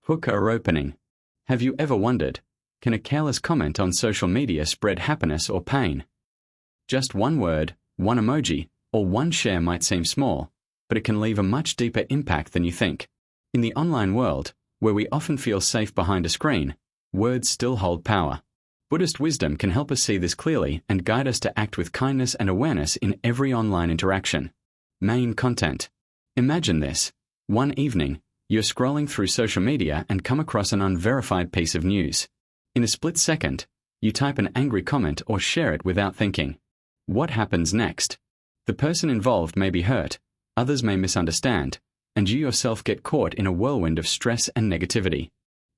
Hook or opening. Have you ever wondered, can a careless comment on social media spread happiness or pain? Just one word, one emoji, or one share might seem small, but it can leave a much deeper impact than you think. In the online world, where we often feel safe behind a screen, words still hold power. Buddhist wisdom can help us see this clearly and guide us to act with kindness and awareness in every online interaction. Main content. Imagine this. One evening, you're scrolling through social media and come across an unverified piece of news. In a split second, you type an angry comment or share it without thinking. What happens next? The person involved may be hurt, others may misunderstand, and you yourself get caught in a whirlwind of stress and negativity.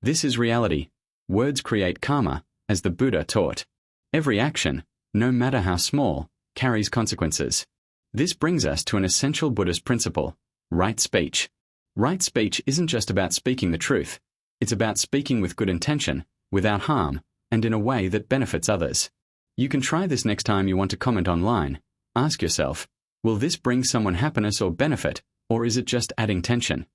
This is reality. Words create karma, as the Buddha taught. Every action, no matter how small, carries consequences. This brings us to an essential Buddhist principle: right speech. Right speech isn't just about speaking the truth. It's about speaking with good intention, without harm, and in a way that benefits others. You can try this next time you want to comment online. Ask yourself, will this bring someone happiness or benefit, or is it just adding tension?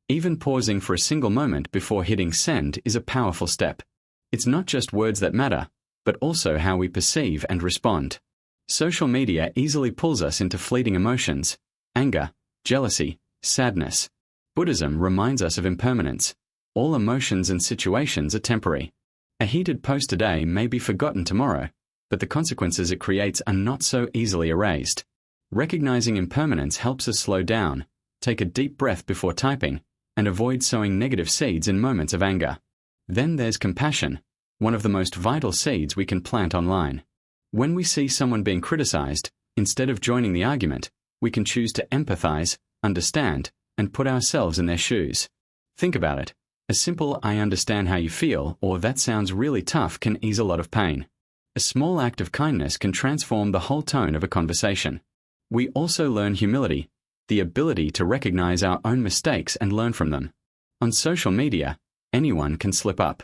Even pausing for a single moment before hitting send is a powerful step. It's not just words that matter, but also how we perceive and respond. Social media easily pulls us into fleeting emotions: anger, jealousy, sadness. Buddhism reminds us of impermanence. All emotions and situations are temporary. A heated post today may be forgotten tomorrow, but the consequences it creates are not so easily erased. Recognizing impermanence helps us slow down, take a deep breath before typing, and avoid sowing negative seeds in moments of anger. Then there's compassion, one of the most vital seeds we can plant online. When we see someone being criticized, instead of joining the argument, we can choose to empathize, understand, and put ourselves in their shoes. Think about it. A simple "I understand how you feel" or "that sounds really tough" can ease a lot of pain. A small act of kindness can transform the whole tone of a conversation. We also learn humility, the ability to recognize our own mistakes and learn from them. On social media, anyone can slip up.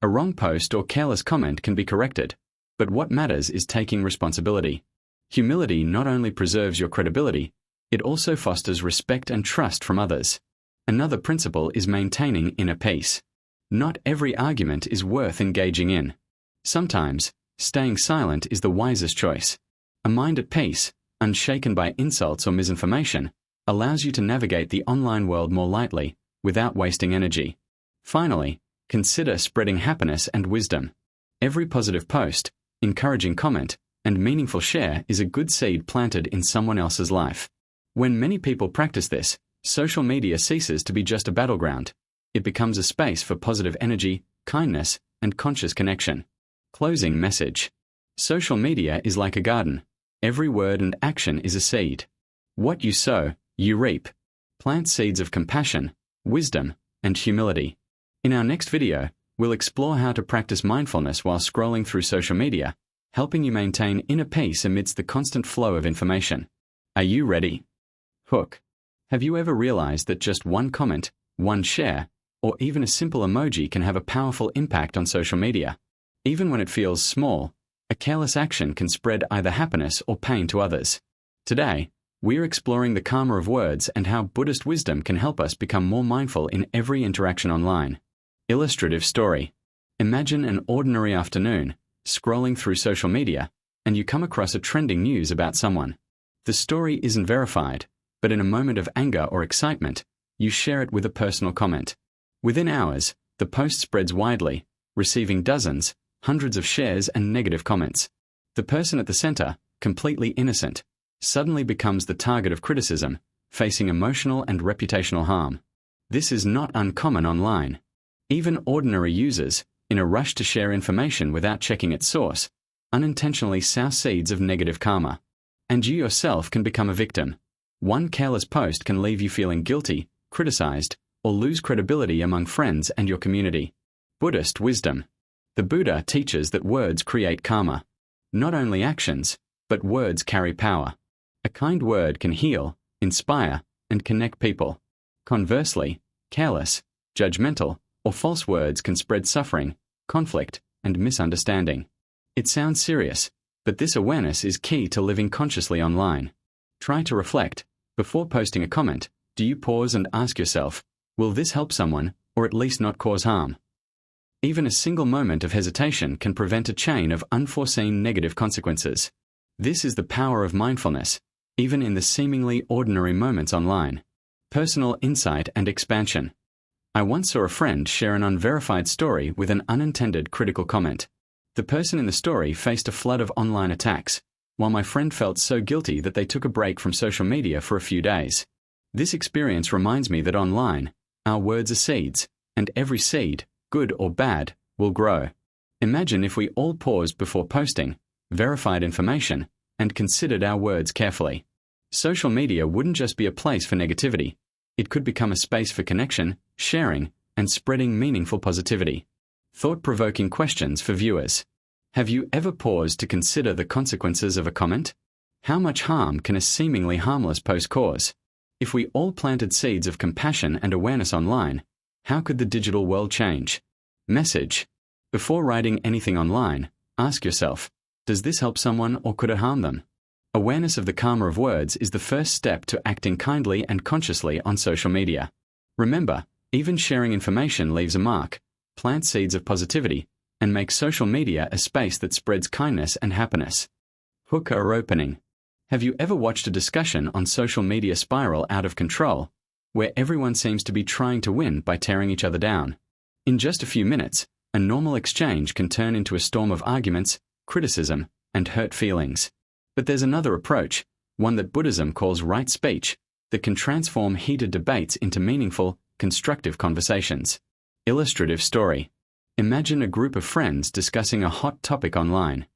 A wrong post or careless comment can be corrected, but what matters is taking responsibility. Humility not only preserves your credibility, it also fosters respect and trust from others. Another principle is maintaining inner peace. Not every argument is worth engaging in. Sometimes, staying silent is the wisest choice. A mind at peace, unshaken by insults or misinformation, allows you to navigate the online world more lightly, without wasting energy. Finally, consider spreading happiness and wisdom. Every positive post, encouraging comment, and meaningful share is a good seed planted in someone else's life. When many people practice this, social media ceases to be just a battleground. It becomes a space for positive energy, kindness, and conscious connection. Closing message. Social media is like a garden. Every word and action is a seed. What you sow, you reap. Plant seeds of compassion, wisdom, and humility. In our next video, we'll explore how to practice mindfulness while scrolling through social media, helping you maintain inner peace amidst the constant flow of information. Are you ready? Hook. Have you ever realized that just one comment, one share, or even a simple emoji can have a powerful impact on social media? Even when it feels small, a careless action can spread either happiness or pain to others. Today, we're exploring the karma of words and how Buddhist wisdom can help us become more mindful in every interaction online. Illustrative story. Imagine an ordinary afternoon, scrolling through social media, and you come across a trending news about someone. The story isn't verified, but in a moment of anger or excitement, you share it with a personal comment. Within hours, the post spreads widely, receiving dozens, hundreds of shares and negative comments. The person at the center, completely innocent, suddenly becomes the target of criticism, facing emotional and reputational harm. This is not uncommon online. Even ordinary users, in a rush to share information without checking its source, unintentionally sow seeds of negative karma. And you yourself can become a victim. One careless post can leave you feeling guilty, criticized, or lose credibility among friends and your community. Buddhist wisdom. The Buddha teaches that words create karma. Not only actions, but words carry power. A kind word can heal, inspire, and connect people. Conversely, careless, judgmental, or false words can spread suffering, conflict, and misunderstanding. It sounds serious, but this awareness is key to living consciously online. Try to reflect. Before posting a comment, do you pause and ask yourself, will this help someone, or at least not cause harm. Even a single moment of hesitation can prevent a chain of unforeseen negative consequences. This is the power of mindfulness, even in the seemingly ordinary moments online. Personal insight and expansion. I once saw a friend share an unverified story with an unintended critical comment. The person in the story faced a flood of online attacks, while my friend felt so guilty that they took a break from social media for a few days. This experience reminds me that online, our words are seeds, and every seed, good or bad, will grow. Imagine if we all paused before posting, verified information, and considered our words carefully. Social media wouldn't just be a place for negativity. It could become a space for connection, sharing, and spreading meaningful positivity. Thought-provoking questions for viewers. Have you ever paused to consider the consequences of a comment? How much harm can a seemingly harmless post cause? If we all planted seeds of compassion and awareness online, how could the digital world change? Message. Before writing anything online, ask yourself, does this help someone or could it harm them? Awareness of the karma of words is the first step to acting kindly and consciously on social media. Remember, even sharing information leaves a mark, plant seeds of positivity, and make social media a space that spreads kindness and happiness. Hook or opening. Have you ever watched a discussion on social media spiral out of control, where everyone seems to be trying to win by tearing each other down? In just a few minutes, a normal exchange can turn into a storm of arguments, criticism, and hurt feelings. But there's another approach, one that Buddhism calls right speech, that can transform heated debates into meaningful, constructive conversations. Illustrative story. Imagine a group of friends discussing a hot topic online.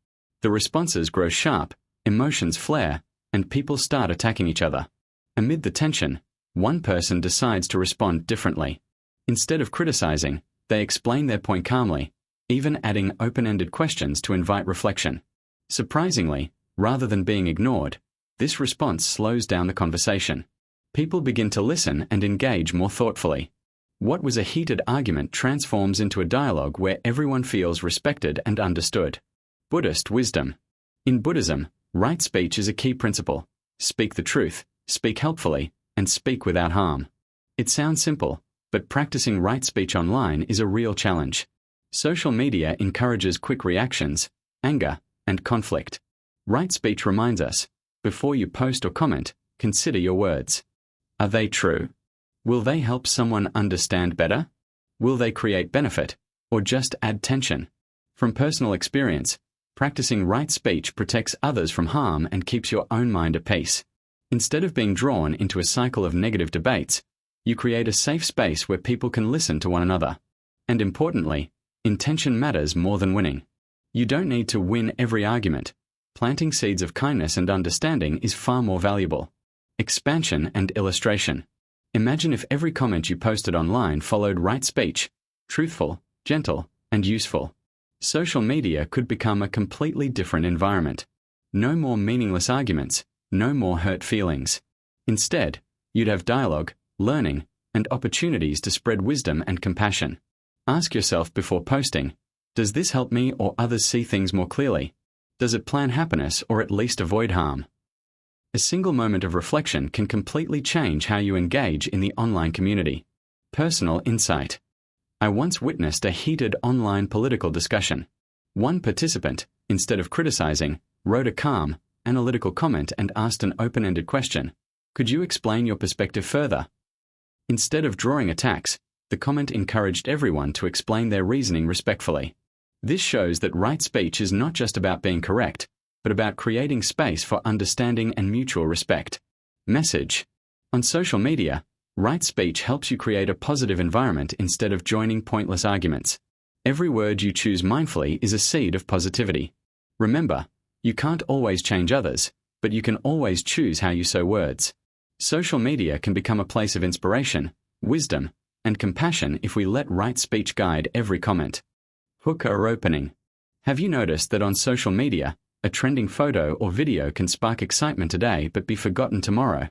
The responses grow sharp, emotions flare, and people start attacking each other. Amid the tension, one person decides to respond differently. Instead of criticizing, they explain their point calmly, even adding open-ended questions to invite reflection. Surprisingly, rather than being ignored, this response slows down the conversation. People begin to listen and engage more thoughtfully. What was a heated argument transforms into a dialogue where everyone feels respected and understood. Buddhist wisdom. In Buddhism, right speech is a key principle. Speak the truth, speak helpfully, and speak without harm. It sounds simple, but practicing right speech online is a real challenge. Social media encourages quick reactions, anger, and conflict. Right speech reminds us, before you post or comment, consider your words. Are they true? Will they help someone understand better? Will they create benefit, or just add tension? From personal experience, practicing right speech protects others from harm and keeps your own mind at peace. Instead of being drawn into a cycle of negative debates, you create a safe space where people can listen to one another. And importantly, intention matters more than winning. You don't need to win every argument. Planting seeds of kindness and understanding is far more valuable. Expansion and illustration. Imagine if every comment you posted online followed right speech, truthful, gentle, and useful. Social media could become a completely different environment. No more meaningless arguments, no more hurt feelings. Instead, you'd have dialogue, learning, and opportunities to spread wisdom and compassion. Ask yourself before posting, does this help me or others see things more clearly? Does it plan happiness or at least avoid harm? A single moment of reflection can completely change how you engage in the online community. Personal insight. I once witnessed a heated online political discussion. One participant, instead of criticizing, wrote a calm, analytical comment and asked an open-ended question. Could you explain your perspective further? Instead of drawing attacks, the comment encouraged everyone to explain their reasoning respectfully. This shows that right speech is not just about being correct, but about creating space for understanding and mutual respect. Message. On social media, right speech helps you create a positive environment instead of joining pointless arguments. Every word you choose mindfully is a seed of positivity. Remember, you can't always change others, but you can always choose how you sow words. Social media can become a place of inspiration, wisdom, and compassion if we let right speech guide every comment. Hook or opening. Have you noticed that on social media, a trending photo or video can spark excitement today but be forgotten tomorrow?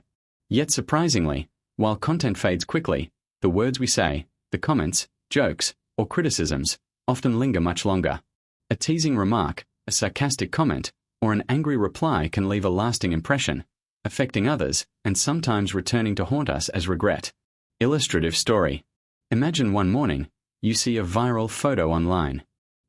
Yet surprisingly, while content fades quickly, the words we say, the comments, jokes, or criticisms often linger much longer. A teasing remark, a sarcastic comment, or an angry reply can leave a lasting impression, affecting others and sometimes returning to haunt us as regret. Illustrative story. Imagine one morning, you see a viral photo online.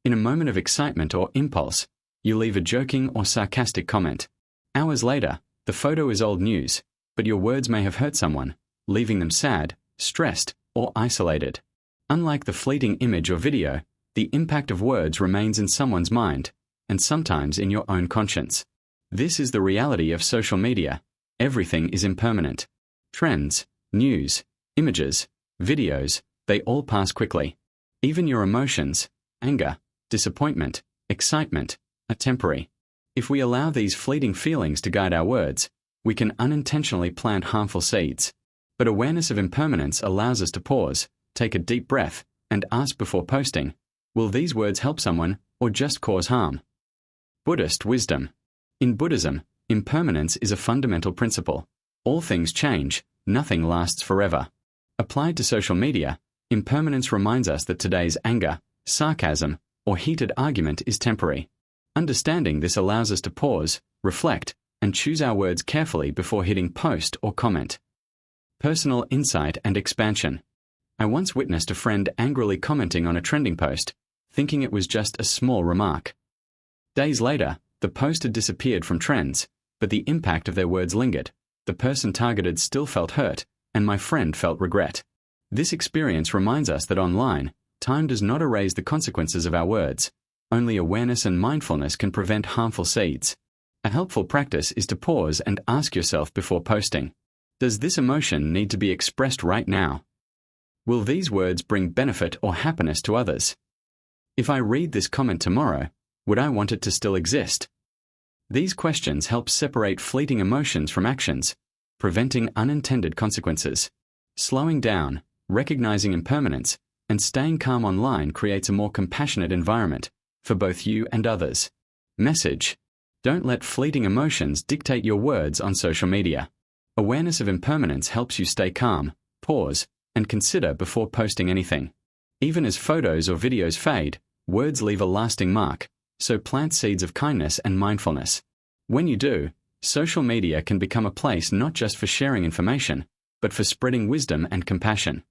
In a moment of excitement or impulse, you leave a joking or sarcastic comment. Hours later, the photo is old news, but your words may have hurt someone, leaving them sad, stressed, or isolated. Unlike the fleeting image or video, the impact of words remains in someone's mind, and sometimes in your own conscience. This is the reality of social media. Everything is impermanent. Trends, news, images, videos, they all pass quickly. Even your emotions, anger, disappointment, excitement, are temporary. If we allow these fleeting feelings to guide our words, we can unintentionally plant harmful seeds. But awareness of impermanence allows us to pause, take a deep breath, and ask before posting, will these words help someone or just cause harm? Buddhist wisdom. In Buddhism, impermanence is a fundamental principle. All things change, nothing lasts forever. Applied to social media, impermanence reminds us that today's anger, sarcasm, or heated argument is temporary. Understanding this allows us to pause, reflect, and choose our words carefully before hitting post or comment. Personal insight and expansion. I once witnessed a friend angrily commenting on a trending post, thinking it was just a small remark. Days later, the post had disappeared from trends, but the impact of their words lingered. The person targeted still felt hurt, and my friend felt regret. This experience reminds us that online, time does not erase the consequences of our words. Only awareness and mindfulness can prevent harmful seeds. A helpful practice is to pause and ask yourself before posting, does this emotion need to be expressed right now? Will these words bring benefit or happiness to others? If I read this comment tomorrow, would I want it to still exist? These questions help separate fleeting emotions from actions, preventing unintended consequences. Slowing down, recognizing impermanence, and staying calm online creates a more compassionate environment for both you and others. Message: don't let fleeting emotions dictate your words on social media. Awareness of impermanence helps you stay calm, pause, and consider before posting anything. Even as photos or videos fade, words leave a lasting mark, so plant seeds of kindness and mindfulness. When you do, social media can become a place not just for sharing information, but for spreading wisdom and compassion.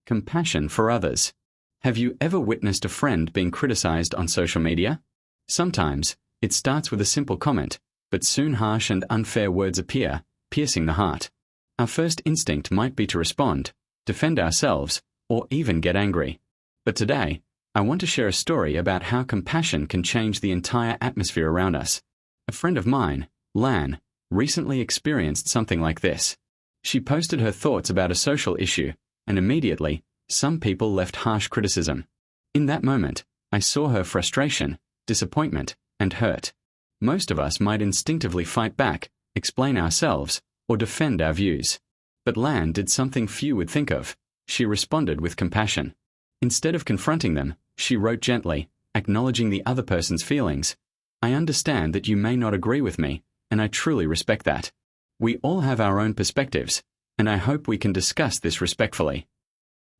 Compassion for others. Have you ever witnessed a friend being criticized on social media? Sometimes, it starts with a simple comment, but soon harsh and unfair words appear, piercing the heart. Our first instinct might be to respond, defend ourselves, or even get angry. But today, I want to share a story about how compassion can change the entire atmosphere around us. A friend of mine, Lan, recently experienced something like this. She posted her thoughts about a social issue, and immediately, some people left harsh criticism. In that moment, I saw her frustration, disappointment, and hurt. Most of us might instinctively fight back, explain ourselves, or defend our views. But Lan did something few would think of. She responded with compassion. Instead of confronting them, she wrote gently, acknowledging the other person's feelings. I understand that you may not agree with me, and I truly respect that. We all have our own perspectives, and I hope we can discuss this respectfully.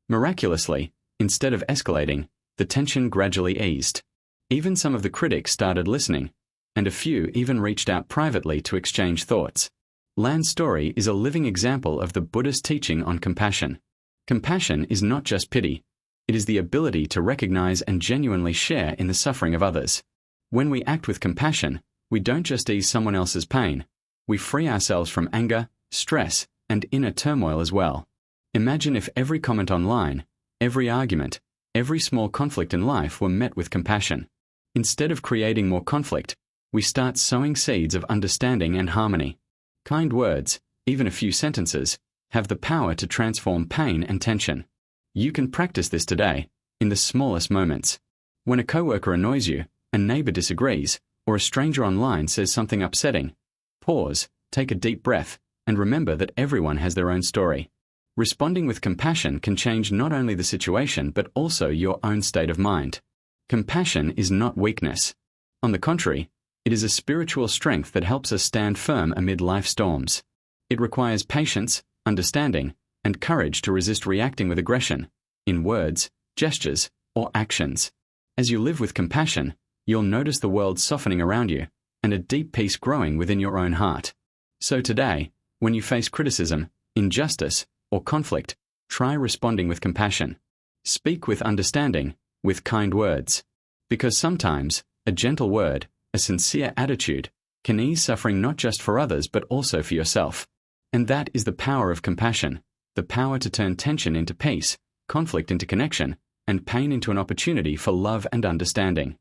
Miraculously, instead of escalating, the tension gradually eased. Even some of the critics started listening, and a few even reached out privately to exchange thoughts. Lan's story is a living example of the Buddhist teaching on compassion. Compassion is not just pity. It is the ability to recognize and genuinely share in the suffering of others. When we act with compassion, we don't just ease someone else's pain. We free ourselves from anger, stress, and inner turmoil as well. Imagine if every comment online, every argument, every small conflict in life were met with compassion. Instead of creating more conflict, we start sowing seeds of understanding and harmony. Kind words, even a few sentences, have the power to transform pain and tension. You can practice this today, in the smallest moments. When a coworker annoys you, a neighbor disagrees, or a stranger online says something upsetting, pause, take a deep breath, and remember that everyone has their own story. Responding with compassion can change not only the situation but also your own state of mind. Compassion is not weakness. On the contrary, it is a spiritual strength that helps us stand firm amid life's storms. It requires patience, understanding, and courage to resist reacting with aggression, in words, gestures, or actions. As you live with compassion, you'll notice the world softening around you, and a deep peace growing within your own heart. So today, when you face criticism, injustice, or conflict, try responding with compassion. Speak with understanding, with kind words. Because sometimes, a gentle word, a sincere attitude, can ease suffering not just for others but also for yourself. And that is the power of compassion, the power to turn tension into peace, conflict into connection, and pain into an opportunity for love and understanding.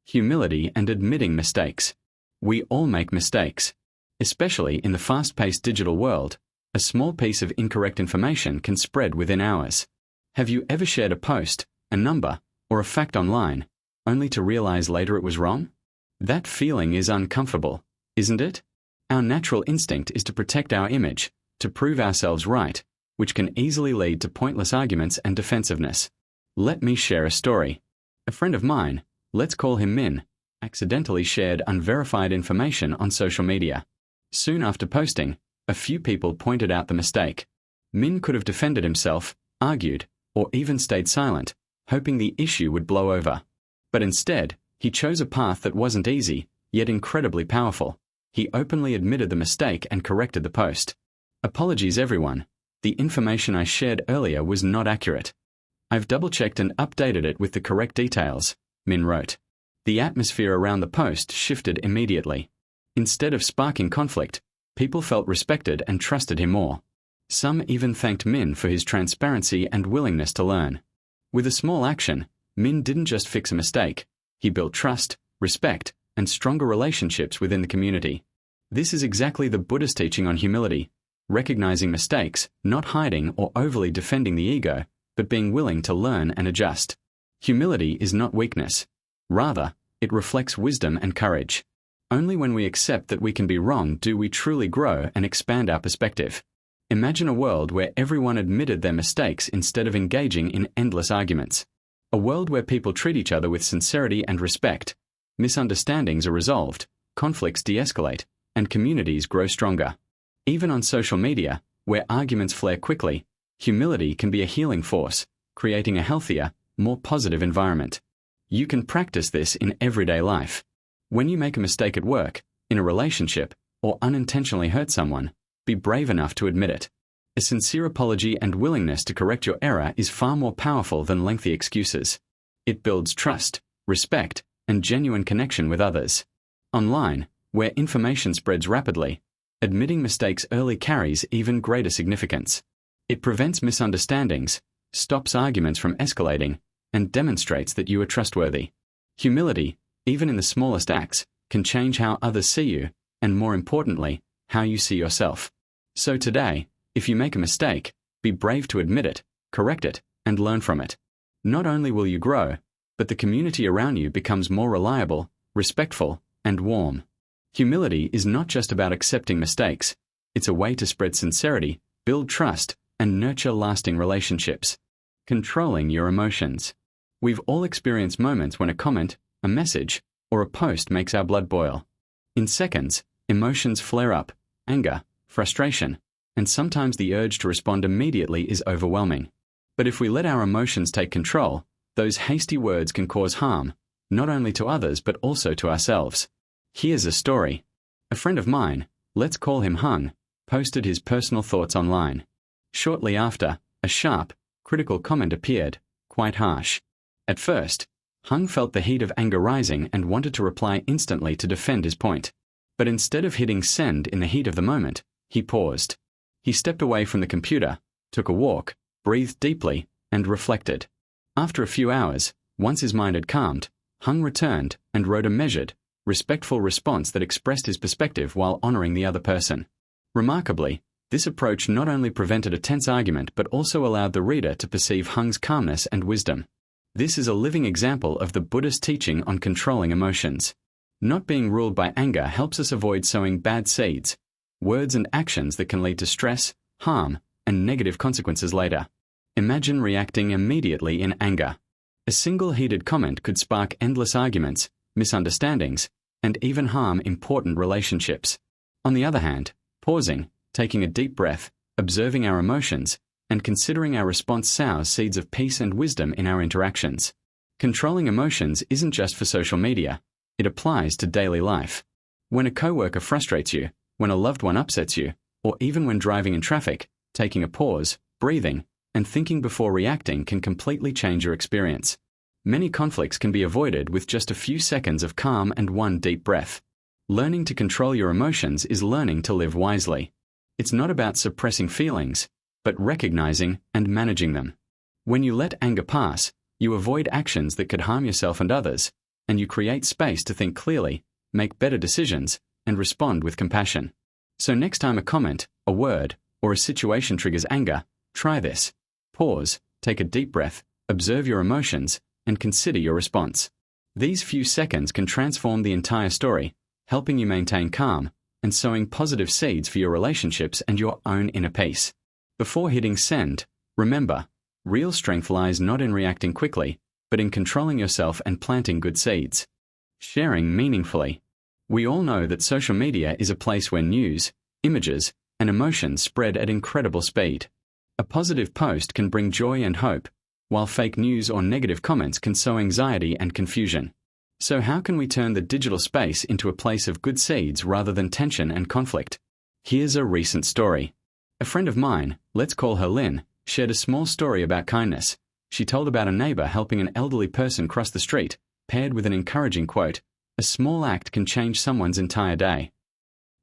Humility and admitting mistakes. We all make mistakes. Especially in the fast-paced digital world, a small piece of incorrect information can spread within hours. Have you ever shared a post, a number, or a fact online, only to realize later it was wrong? That feeling is uncomfortable, isn't it? Our natural instinct is to protect our image, to prove ourselves right, which can easily lead to pointless arguments and defensiveness. Let me share a story. A friend of mine, let's call him Min, accidentally shared unverified information on social media. Soon after posting, a few people pointed out the mistake. Min could have defended himself, argued, or even stayed silent, hoping the issue would blow over. But instead, he chose a path that wasn't easy, yet incredibly powerful. He openly admitted the mistake and corrected the post. Apologies everyone. The information I shared earlier was not accurate. I've double-checked and updated it with the correct details, Min wrote. The atmosphere around the post shifted immediately. Instead of sparking conflict, people felt respected and trusted him more. Some even thanked Min for his transparency and willingness to learn. With a small action, Min didn't just fix a mistake. He built trust, respect, and stronger relationships within the community. This is exactly the Buddhist teaching on humility, recognizing mistakes, not hiding or overly defending the ego, but being willing to learn and adjust. Humility is not weakness. Rather, it reflects wisdom and courage. Only when we accept that we can be wrong do we truly grow and expand our perspective. Imagine a world where everyone admitted their mistakes instead of engaging in endless arguments. A world where people treat each other with sincerity and respect. Misunderstandings are resolved, conflicts de-escalate, and communities grow stronger. Even on social media, where arguments flare quickly, humility can be a healing force, creating a healthier, more positive environment. You can practice this in everyday life. When you make a mistake at work, in a relationship, or unintentionally hurt someone, be brave enough to admit it. A sincere apology and willingness to correct your error is far more powerful than lengthy excuses. It builds trust, respect, and genuine connection with others. Online, where information spreads rapidly, admitting mistakes early carries even greater significance. It prevents misunderstandings, stops arguments from escalating, and demonstrates that you are trustworthy. Humility, even in the smallest acts, can change how others see you, and more importantly, how you see yourself. So today, if you make a mistake, be brave to admit it, correct it, and learn from it. Not only will you grow, but the community around you becomes more reliable, respectful, and warm. Humility is not just about accepting mistakes. It's a way to spread sincerity, build trust, and nurture lasting relationships. Controlling your emotions. We've all experienced moments when a comment, a message, or a post makes our blood boil. In seconds, emotions flare up, anger, frustration, and sometimes the urge to respond immediately is overwhelming. But if we let our emotions take control, those hasty words can cause harm, not only to others but also to ourselves. Here's a story. A friend of mine, let's call him Hung, posted his personal thoughts online. Shortly after, a sharp, critical comment appeared, quite harsh. At first, Hung felt the heat of anger rising and wanted to reply instantly to defend his point. But instead of hitting send in the heat of the moment, he paused. He stepped away from the computer, took a walk, breathed deeply, and reflected. After a few hours, once his mind had calmed, Hung returned and wrote a measured, respectful response that expressed his perspective while honoring the other person. Remarkably, this approach not only prevented a tense argument but also allowed the reader to perceive Hung's calmness and wisdom. This is a living example of the Buddhist teaching on controlling emotions. Not being ruled by anger helps us avoid sowing bad seeds, words and actions that can lead to stress, harm, and negative consequences later. Imagine reacting immediately in anger. A single heated comment could spark endless arguments, misunderstandings, and even harm important relationships. On the other hand, pausing, taking a deep breath, observing our emotions, and considering our response sows seeds of peace and wisdom in our interactions. Controlling emotions isn't just for social media. It applies to daily life. When a coworker frustrates you, when a loved one upsets you, or even when driving in traffic, taking a pause, breathing, and thinking before reacting can completely change your experience. Many conflicts can be avoided with just a few seconds of calm and one deep breath. Learning to control your emotions is learning to live wisely. It's not about suppressing feelings, but recognizing and managing them. When you let anger pass, you avoid actions that could harm yourself and others, and you create space to think clearly, make better decisions, and respond with compassion. So next time a comment, a word, or a situation triggers anger, try this. Pause, take a deep breath, observe your emotions, and consider your response. These few seconds can transform the entire story, helping you maintain calm and sowing positive seeds for your relationships and your own inner peace. Before hitting send, remember, real strength lies not in reacting quickly, but in controlling yourself and planting good seeds. Sharing meaningfully. We all know that social media is a place where news, images, and emotions spread at incredible speed. A positive post can bring joy and hope, while fake news or negative comments can sow anxiety and confusion. So how can we turn the digital space into a place of good seeds rather than tension and conflict? Here's a recent story. A friend of mine, let's call her Lynn, shared a small story about kindness. She told about a neighbor helping an elderly person cross the street, paired with an encouraging quote, "A small act can change someone's entire day."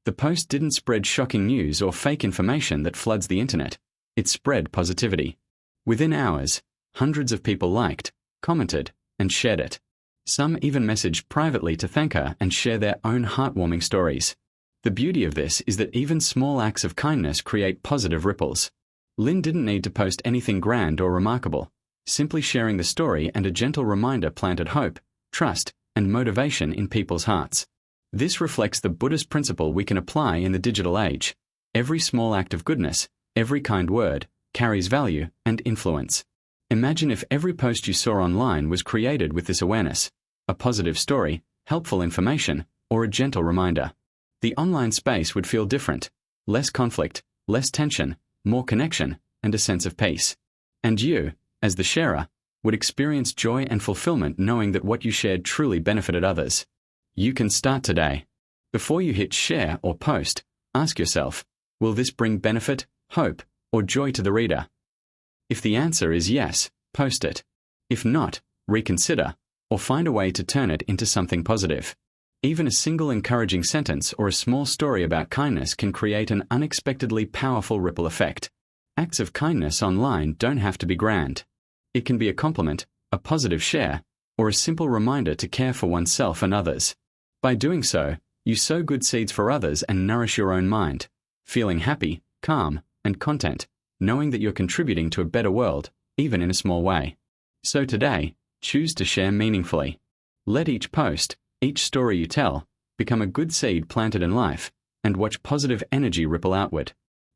The post didn't spread shocking news or fake information that floods the internet. It spread positivity. Within hours, hundreds of people liked, commented, and shared it. Some even messaged privately to thank her and share their own heartwarming stories. The beauty of this is that even small acts of kindness create positive ripples. Lynn didn't need to post anything grand or remarkable. Simply sharing the story and a gentle reminder planted hope, trust, and motivation in people's hearts. This reflects the Buddhist principle we can apply in the digital age. Every small act of goodness, every kind word, carries value and influence. Imagine if every post you saw online was created with this awareness: a positive story, helpful information, or a gentle reminder. The online space would feel different. Less conflict, less tension, more connection, and a sense of peace. And you, as the sharer, would experience joy and fulfillment knowing that what you shared truly benefited others. You can start today. Before you hit share or post, ask yourself, will this bring benefit, hope, or joy to the reader? If the answer is yes, post it. If not, reconsider, or find a way to turn it into something positive. Even a single encouraging sentence or a small story about kindness can create an unexpectedly powerful ripple effect. Acts of kindness online don't have to be grand. It can be a compliment, a positive share, or a simple reminder to care for oneself and others. By doing so, you sow good seeds for others and nourish your own mind, feeling happy, calm, and content, knowing that you're contributing to a better world, even in a small way. So today, choose to share meaningfully. Let each post, each story you tell, become a good seed planted in life, and watch positive energy ripple outward.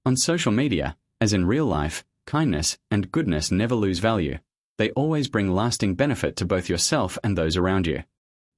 On social media, as in real life, kindness and goodness never lose value. They always bring lasting benefit to both yourself and those around you.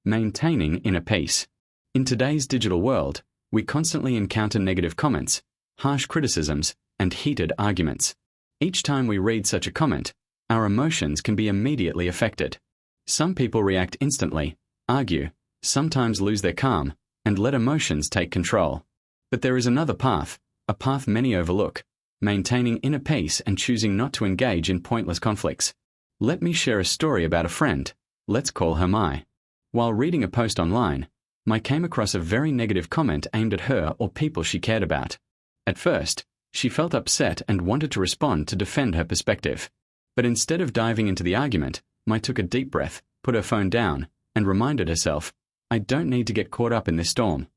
Maintaining inner peace. In today's digital world, we constantly encounter negative comments, harsh criticisms, and heated arguments. Each time we read such a comment, our emotions can be immediately affected. Some people react instantly, argue, sometimes lose their calm, and let emotions take control. But there is another path, a path many overlook: maintaining inner peace and choosing not to engage in pointless conflicts. Let me share a story about a friend. Let's call her Mai. While reading a post online, Mai came across a very negative comment aimed at her or people she cared about. At first, she felt upset and wanted to respond to defend her perspective. But instead of diving into the argument, Mai took a deep breath, put her phone down, and reminded herself, "I don't need to get caught up in this storm."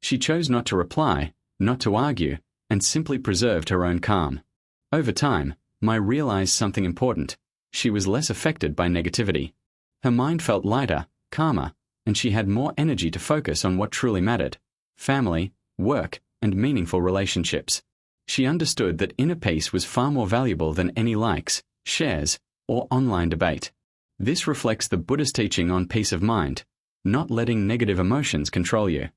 She chose not to reply, not to argue, and simply preserved her own calm. Over time, Mai realized something important. She was less affected by negativity. Her mind felt lighter, calmer, and she had more energy to focus on what truly mattered: family, work, and meaningful relationships. She understood that inner peace was far more valuable than any likes, shares, or online debate. This reflects the Buddhist teaching on peace of mind, not letting negative emotions control you.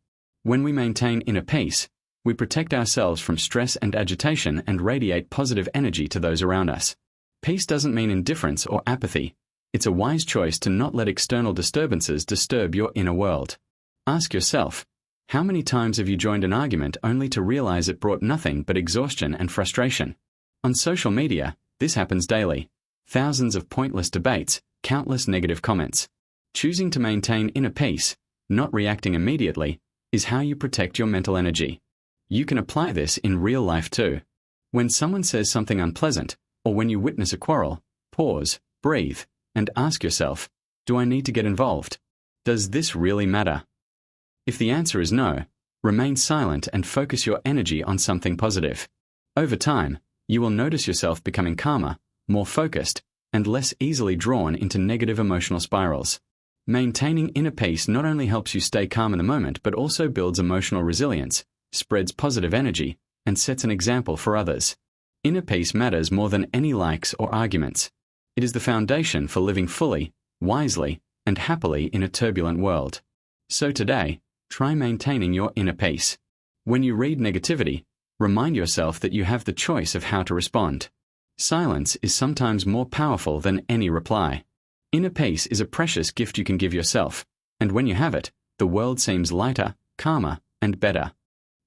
When we maintain inner peace, we protect ourselves from stress and agitation and radiate positive energy to those around us. Peace doesn't mean indifference or apathy. It's a wise choice to not let external disturbances disturb your inner world. Ask yourself, how many times have you joined an argument only to realize it brought nothing but exhaustion and frustration? On social media, This happens daily. Thousands of pointless debates, countless negative comments. Choosing to maintain inner peace, not reacting immediately, is how you protect your mental energy. You can apply this in real life too. When someone says something unpleasant, or when you witness a quarrel, pause, breathe, and ask yourself, do I need to get involved? Does this really matter? If the answer is no, remain silent and focus your energy on something positive. Over time, you will notice yourself becoming calmer, more focused, and less easily drawn into negative emotional spirals. Maintaining inner peace not only helps you stay calm in the moment but also builds emotional resilience, spreads positive energy, and sets an example for others. Inner peace matters more than any likes or arguments. It is the foundation for living fully, wisely, and happily in a turbulent world. So today, try maintaining your inner peace. When you read negativity, remind yourself that you have the choice of how to respond. Silence is sometimes more powerful than any reply. Inner peace is a precious gift you can give yourself, and when you have it, the world seems lighter, calmer, and better.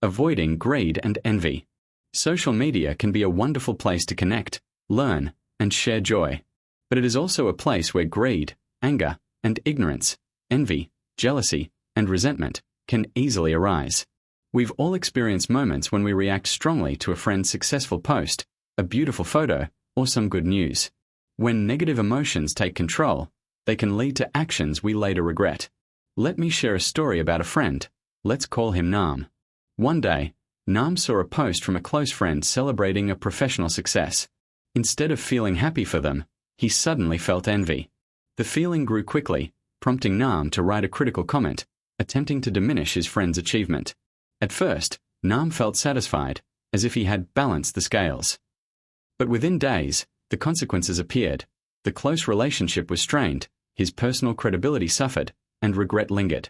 Avoiding greed and envy. Social media can be a wonderful place to connect, learn, and share joy. But it is also a place where greed, anger, and ignorance, envy, jealousy, and resentment can easily arise. We've all experienced moments when we react strongly to a friend's successful post, a beautiful photo, or some good news. When negative emotions take control, they can lead to actions we later regret. Let me share a story about a friend. Let's call him Nam. One day, Nam saw a post from a close friend celebrating a professional success. Instead of feeling happy for them, he suddenly felt envy. The feeling grew quickly, prompting Nam to write a critical comment, attempting to diminish his friend's achievement. At first, Nam felt satisfied, as if he had balanced the scales. But within days, the consequences appeared. The close relationship was strained, his personal credibility suffered, and regret lingered.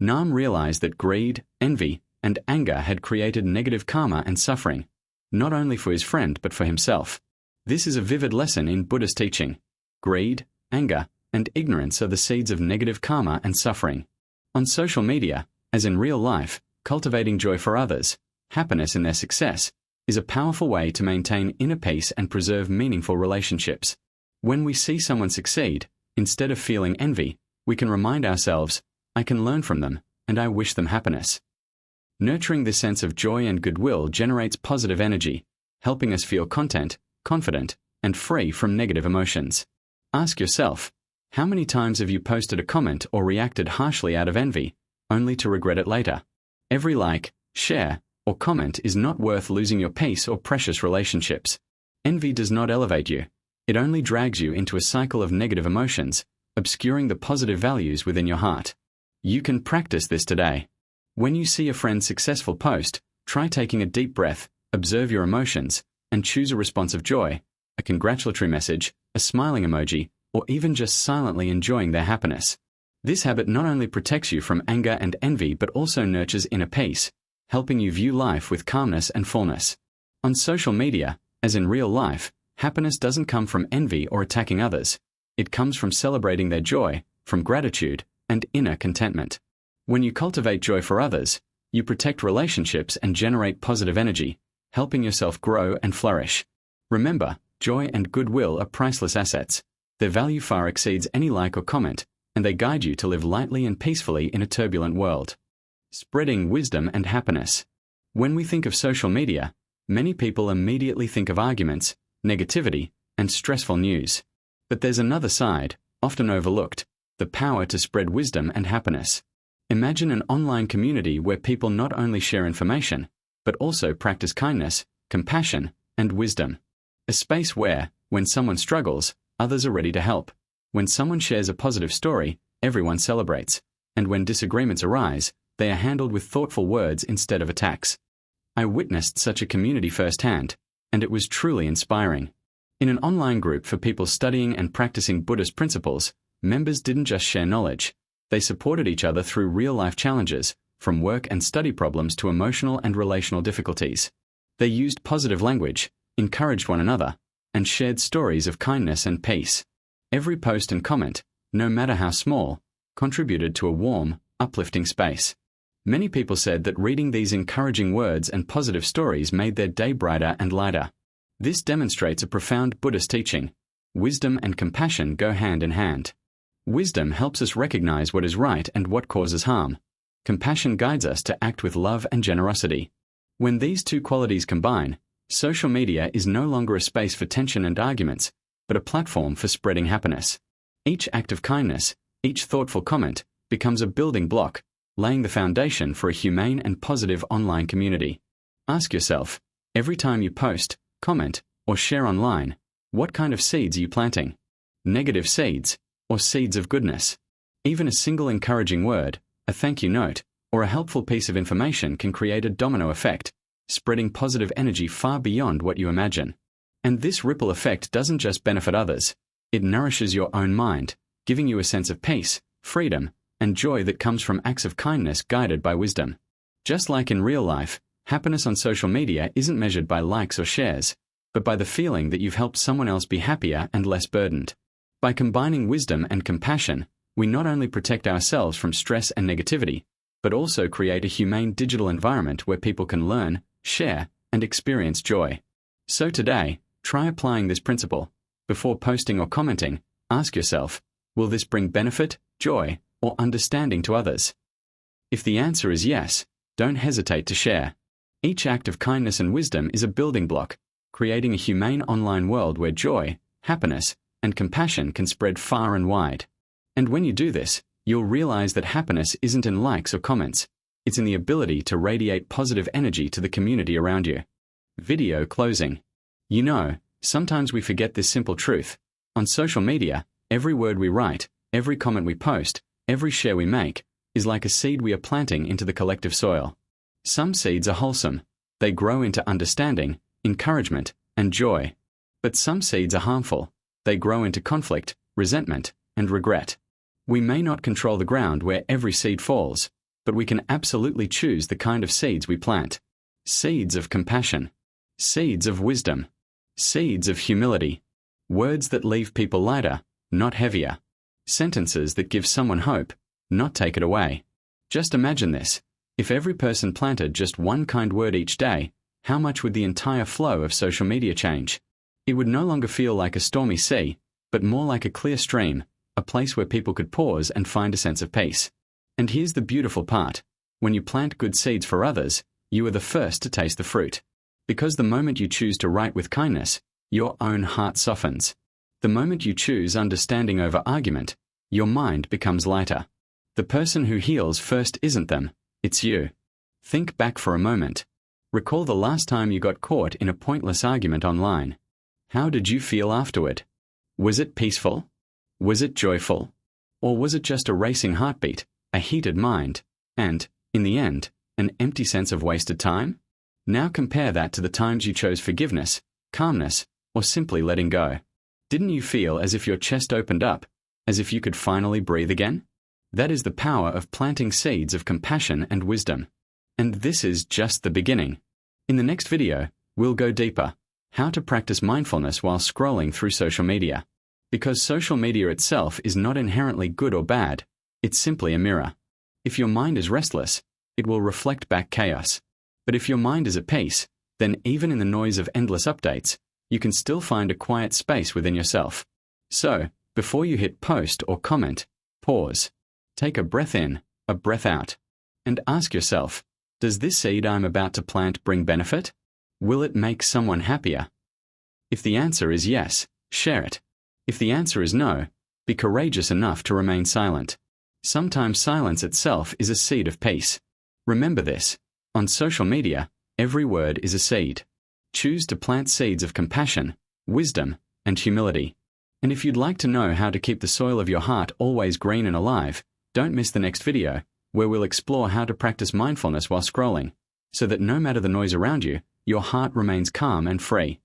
Nam realized that greed, envy, and anger had created negative karma and suffering, not only for his friend but for himself. This is a vivid lesson in Buddhist teaching. Greed, anger, and ignorance are the seeds of negative karma and suffering. On social media, as in real life, cultivating joy for others, happiness in their success, is a powerful way to maintain inner peace and preserve meaningful relationships. When we see someone succeed, instead of feeling envy, we can remind ourselves, I can learn from them, and I wish them happiness. Nurturing this sense of joy and goodwill generates positive energy, helping us feel content, confident, and free from negative emotions. Ask yourself, how many times have you posted a comment or reacted harshly out of envy, only to regret it later? Every like, share, or comment is not worth losing your peace or precious relationships. Envy does not elevate you. It only drags you into a cycle of negative emotions, obscuring the positive values within your heart. You can practice this today. When you see a friend's successful post, try taking a deep breath, observe your emotions, and choose a response of joy, a congratulatory message, a smiling emoji, or even just silently enjoying their happiness. This habit not only protects you from anger and envy but also nurtures inner peace, helping you view life with calmness and fullness. On social media, as in real life, happiness doesn't come from envy or attacking others. It comes from celebrating their joy, from gratitude, and inner contentment. When you cultivate joy for others, you protect relationships and generate positive energy, helping yourself grow and flourish. Remember, joy and goodwill are priceless assets. Their value far exceeds any like or comment, and they guide you to live lightly and peacefully in a turbulent world. Spreading wisdom and happiness. When we think of social media, many people immediately think of arguments, negativity, and stressful news. But there's another side, often overlooked, the power to spread wisdom and happiness. Imagine an online community where people not only share information, but also practice kindness, compassion, and wisdom. A space where, when someone struggles, others are ready to help. When someone shares a positive story, everyone celebrates. And when disagreements arise, they are handled with thoughtful words instead of attacks. I witnessed such a community firsthand, and it was truly inspiring. In an online group for people studying and practicing Buddhist principles, members didn't just share knowledge. They supported each other through real-life challenges, from work and study problems to emotional and relational difficulties. They used positive language, encouraged one another, and shared stories of kindness and peace. Every post and comment, no matter how small, contributed to a warm, uplifting space. Many people said that reading these encouraging words and positive stories made their day brighter and lighter. This demonstrates a profound Buddhist teaching. Wisdom and compassion go hand in hand. Wisdom helps us recognize what is right and what causes harm. Compassion guides us to act with love and generosity. When these two qualities combine, social media is no longer a space for tension and arguments, but a platform for spreading happiness. Each act of kindness, each thoughtful comment, becomes a building block, laying the foundation for a humane and positive online community. Ask yourself, every time you post, comment, or share online, what kind of seeds are you planting? Negative seeds, or seeds of goodness? Even a single encouraging word, a thank you note, or a helpful piece of information can create a domino effect, spreading positive energy far beyond what you imagine. And this ripple effect doesn't just benefit others, it nourishes your own mind, giving you a sense of peace, freedom, and joy that comes from acts of kindness guided by wisdom. Just like in real life, happiness on social media isn't measured by likes or shares, but by the feeling that you've helped someone else be happier and less burdened. By combining wisdom and compassion, we not only protect ourselves from stress and negativity, but also create a humane digital environment where people can learn, share, and experience joy. So today, try applying this principle. Before posting or commenting, ask yourself, will this bring benefit, joy, or understanding to others? If the answer is yes, don't hesitate to share. Each act of kindness and wisdom is a building block, creating a humane online world where joy, happiness, and compassion can spread far and wide. And when you do this, you'll realize that happiness isn't in likes or comments, it's in the ability to radiate positive energy to the community around you. Video closing. You know, sometimes we forget this simple truth. On social media, every word we write, every comment we post, every share we make, is like a seed we are planting into the collective soil. Some seeds are wholesome. They grow into understanding, encouragement, and joy. But some seeds are harmful. They grow into conflict, resentment, and regret. We may not control the ground where every seed falls, but we can absolutely choose the kind of seeds we plant. Seeds of compassion. Seeds of wisdom. Seeds of humility. Words that leave people lighter, not heavier. Sentences that give someone hope, not take it away. Just imagine this. If every person planted just one kind word each day, how much would the entire flow of social media change? It would no longer feel like a stormy sea, but more like a clear stream, a place where people could pause and find a sense of peace. And here's the beautiful part. When you plant good seeds for others, you are the first to taste the fruit. Because the moment you choose to write with kindness, your own heart softens. The moment you choose understanding over argument, your mind becomes lighter. The person who heals first isn't them, it's you. Think back for a moment. Recall the last time you got caught in a pointless argument online. How did you feel afterward? Was it peaceful? Was it joyful? Or was it just a racing heartbeat, a heated mind, and, in the end, an empty sense of wasted time? Now compare that to the times you chose forgiveness, calmness, or simply letting go. Didn't you feel as if your chest opened up, as if you could finally breathe again? That is the power of planting seeds of compassion and wisdom. And this is just the beginning. In the next video, we'll go deeper. How to practice mindfulness while scrolling through social media. Because social media itself is not inherently good or bad, it's simply a mirror. If your mind is restless, it will reflect back chaos. But if your mind is at peace, then even in the noise of endless updates, you can still find a quiet space within yourself. So, before you hit post or comment, pause. Take a breath in, a breath out, and ask yourself, does this seed I'm about to plant bring benefit? Will it make someone happier? If the answer is yes, share it. If the answer is no, be courageous enough to remain silent. Sometimes silence itself is a seed of peace. Remember this. On social media, every word is a seed. Choose to plant seeds of compassion, wisdom, and humility. And if you'd like to know how to keep the soil of your heart always green and alive, don't miss the next video, where we'll explore how to practice mindfulness while scrolling, so that no matter the noise around you, your heart remains calm and free.